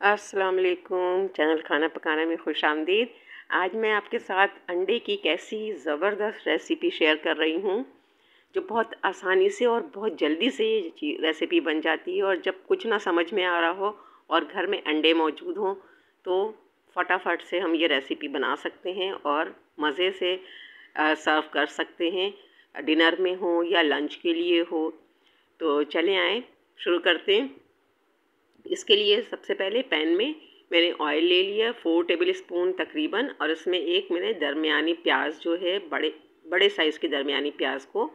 अस्सलाम वालेकुम। चैनल खाना पकाना में खुश आमदीद। आज मैं आपके साथ अंडे की कैसी ज़बरदस्त रेसिपी शेयर कर रही हूँ, जो बहुत आसानी से और बहुत जल्दी से ये रेसिपी बन जाती है। और जब कुछ ना समझ में आ रहा हो और घर में अंडे मौजूद हों तो फटाफट से हम ये रेसिपी बना सकते हैं और मज़े से सर्व कर सकते हैं, डिनर में हो या लंच के लिए हो। तो चलें आएँ शुरू करते हैं। इसके लिए सबसे पहले पैन में मैंने ऑयल ले लिया 4 टेबल स्पून तकरीबन, और इसमें एक मैंने दरमियानी प्याज जो है बड़े बड़े साइज़ की दरमियानी प्याज को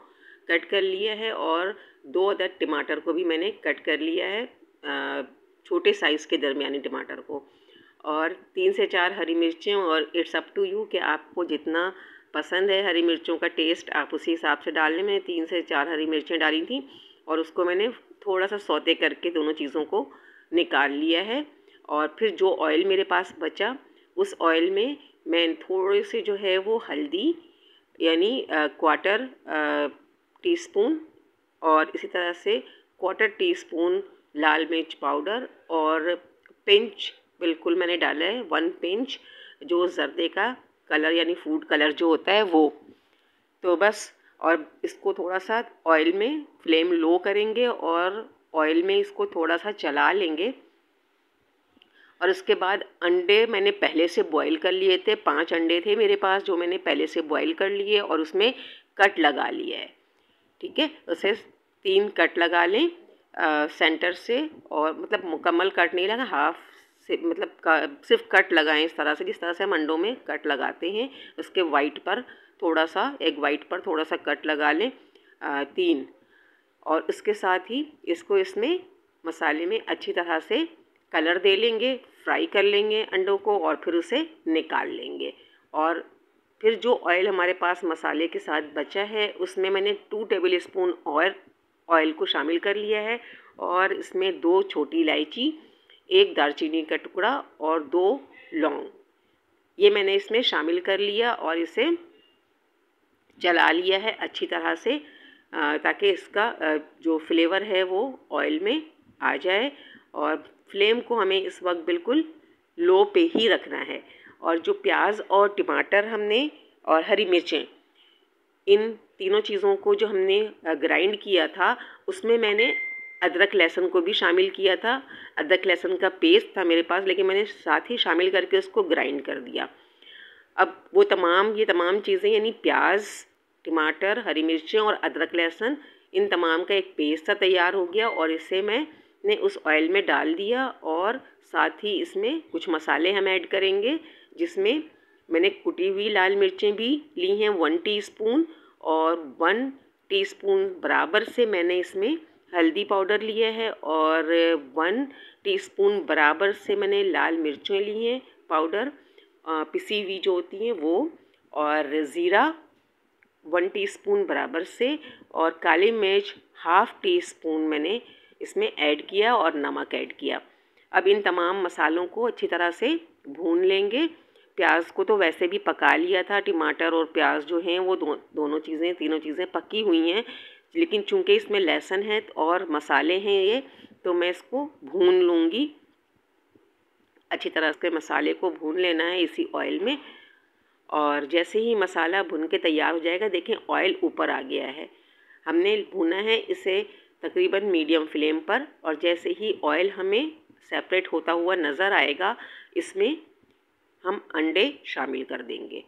कट कर लिया है, और 2 अदद टमाटर को भी मैंने कट कर लिया है, छोटे साइज़ के दरमियानी टमाटर को, और 3 से 4 हरी मिर्चें। और इट्स अप टू यू कि आपको जितना पसंद है हरी मिर्चों का टेस्ट आप उसी हिसाब से डाल लें। मैंने 3 से 4 हरी मिर्चें डाली थी और उसको मैंने थोड़ा सा सौते करके दोनों चीज़ों को निकाल लिया है। और फिर जो ऑयल मेरे पास बचा उस ऑयल में मैं थोड़े से जो है वो हल्दी यानी क्वार्टर टीस्पून, और इसी तरह से क्वार्टर टीस्पून लाल मिर्च पाउडर, और पिंच बिल्कुल मैंने डाला है 1 पिंच जो जर्दे का कलर यानी फूड कलर जो होता है वो। तो बस, और इसको थोड़ा सा ऑयल में फ्लेम लो करेंगे और ऑयल में इसको थोड़ा सा चला लेंगे। और उसके बाद अंडे मैंने पहले से बॉईल कर लिए थे, 5 अंडे थे मेरे पास जो मैंने पहले से बॉईल कर लिए और उसमें कट लगा लिया है। ठीक है, उसे 3 कट लगा लें सेंटर से, और मतलब मुकम्मल कट नहीं लगा, हाफ से, मतलब सिर्फ कट लगाएं इस तरह से, जिस तरह से हम अंडों में कट लगाते हैं। उसके वाइट पर थोड़ा सा, एग वाइट पर थोड़ा सा कट लगा लें 3। और इसके साथ ही इसको इसमें मसाले में अच्छी तरह से कलर दे लेंगे, फ्राई कर लेंगे अंडों को, और फिर उसे निकाल लेंगे। और फिर जो ऑयल हमारे पास मसाले के साथ बचा है उसमें मैंने 2 टेबल स्पून ऑयल को शामिल कर लिया है, और इसमें 2 छोटी इलायची, 1 दालचीनी का टुकड़ा और 2 लौंग, ये मैंने इसमें शामिल कर लिया और इसे चला लिया है अच्छी तरह से, ताकि इसका जो फ्लेवर है वो ऑयल में आ जाए। और फ्लेम को हमें इस वक्त बिल्कुल लो पे ही रखना है। और जो प्याज और टमाटर हमने और हरी मिर्चें, इन तीनों चीज़ों को जो हमने ग्राइंड किया था उसमें मैंने अदरक लहसुन को भी शामिल किया था। अदरक लहसुन का पेस्ट था मेरे पास, लेकिन मैंने साथ ही शामिल करके उसको ग्राइंड कर दिया। अब वो ये तमाम चीज़ें यानी प्याज, टमाटर, हरी मिर्चें और अदरक लहसुन, इन तमाम का एक पेस्ट सा तैयार हो गया, और इसे मैंने उस ऑयल में डाल दिया। और साथ ही इसमें कुछ मसाले हम ऐड करेंगे, जिसमें मैंने कुटी हुई लाल मिर्चें भी ली हैं 1 टीस्पून, और 1 टीस्पून बराबर से मैंने इसमें हल्दी पाउडर लिया है, और 1 टीस्पून बराबर से मैंने लाल मिर्चें ली हैं पाउडर, पिसी हुई जो होती हैं वो, और ज़ीरा 1 टीस्पून बराबर से, और काली मिर्च हाफ़ टी स्पून मैंने इसमें ऐड किया, और नमक ऐड किया। अब इन तमाम मसालों को अच्छी तरह से भून लेंगे। प्याज को तो वैसे भी पका लिया था, टमाटर और प्याज जो हैं वो दोनों चीज़ें, तीनों चीज़ें पकी हुई हैं, लेकिन चूंकि इसमें लहसुन है और मसाले हैं ये, तो मैं इसको भून लूँगी। अच्छी तरह से मसाले को भून लेना है इसी ऑयल में। और जैसे ही मसाला भुन के तैयार हो जाएगा, देखें ऑयल ऊपर आ गया है। हमने भुना है इसे तकरीबन मीडियम फ्लेम पर, और जैसे ही ऑयल हमें सेपरेट होता हुआ नज़र आएगा, इसमें हम अंडे शामिल कर देंगे।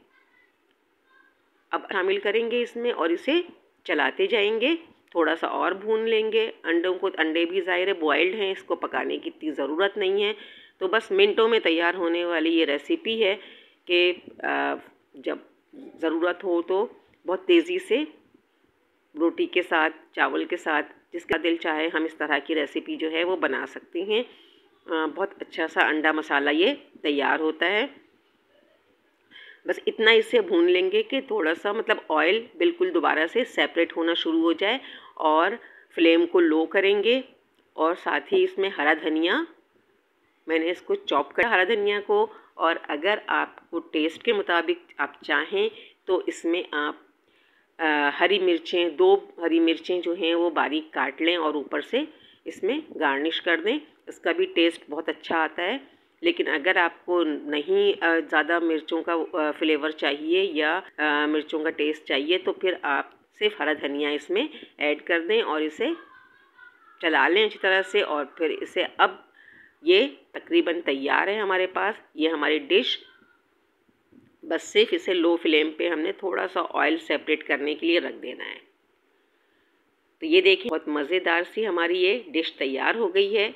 अब शामिल करेंगे इसमें और इसे चलाते जाएंगे, थोड़ा सा और भून लेंगे अंडों को। अंडे भी ज़ाहिर है बॉइल्ड हैं, इसको पकाने की इतनी ज़रूरत नहीं है। तो बस मिनटों में तैयार होने वाली ये रेसिपी है कि जब ज़रूरत हो तो बहुत तेज़ी से रोटी के साथ, चावल के साथ, जिसका दिल चाहे हम इस तरह की रेसिपी जो है वो बना सकते हैं। बहुत अच्छा सा अंडा मसाला ये तैयार होता है। बस इतना इसे भून लेंगे कि थोड़ा सा मतलब ऑयल बिल्कुल दोबारा से सेपरेट होना शुरू हो जाए, और फ्लेम को लो करेंगे। और साथ ही इसमें हरा धनिया, मैंने इसको चॉप कर हरा धनिया को, और अगर आपको टेस्ट के मुताबिक आप चाहें तो इसमें आप हरी मिर्चें, 2 हरी मिर्चें जो हैं वो बारीक काट लें और ऊपर से इसमें गार्निश कर दें। इसका भी टेस्ट बहुत अच्छा आता है। लेकिन अगर आपको नहीं ज़्यादा मिर्चों का फ्लेवर चाहिए या मिर्चों का टेस्ट चाहिए तो फिर आप सिर्फ हरा धनिया इसमें ऐड कर दें और इसे चला लें अच्छी तरह से। और फिर इसे अब ये तकरीबन तैयार है हमारे पास ये हमारी डिश। बस सिर्फ इसे लो फ्लेम पे हमने थोड़ा सा ऑयल सेपरेट करने के लिए रख देना है। तो ये देखिए बहुत मज़ेदार सी हमारी ये डिश तैयार हो गई है।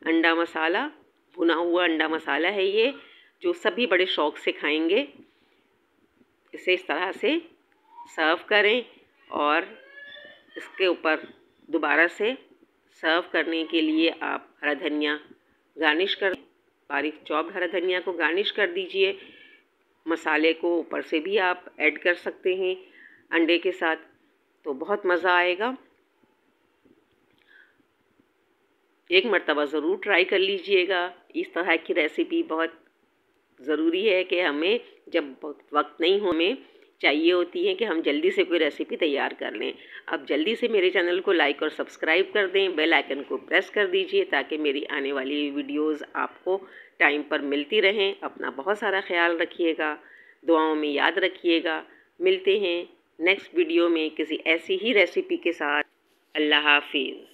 अंडा मसाला, भुना हुआ अंडा मसाला है ये, जो सभी बड़े शौक़ से खाएंगे। इसे इस तरह से सर्व करें और इसके ऊपर दोबारा से सर्व करने के लिए आप हरा धनिया गार्निश कर, बारीक चॉप्ड हरा धनिया को गार्निश कर दीजिए। मसाले को ऊपर से भी आप ऐड कर सकते हैं अंडे के साथ, तो बहुत मज़ा आएगा। एक मर्तबा ज़रूर ट्राई कर लीजिएगा। इस तरह की रेसिपी बहुत ज़रूरी है कि हमें जब वक्त नहीं हो, हमें चाहिए होती है कि हम जल्दी से कोई रेसिपी तैयार कर लें। अब जल्दी से मेरे चैनल को लाइक और सब्सक्राइब कर दें, बेल आइकन को प्रेस कर दीजिए ताकि मेरी आने वाली वीडियोस आपको टाइम पर मिलती रहें। अपना बहुत सारा ख्याल रखिएगा, दुआओं में याद रखिएगा। मिलते हैं नेक्स्ट वीडियो में किसी ऐसी ही रेसिपी के साथ। अल्लाह हाफिज़।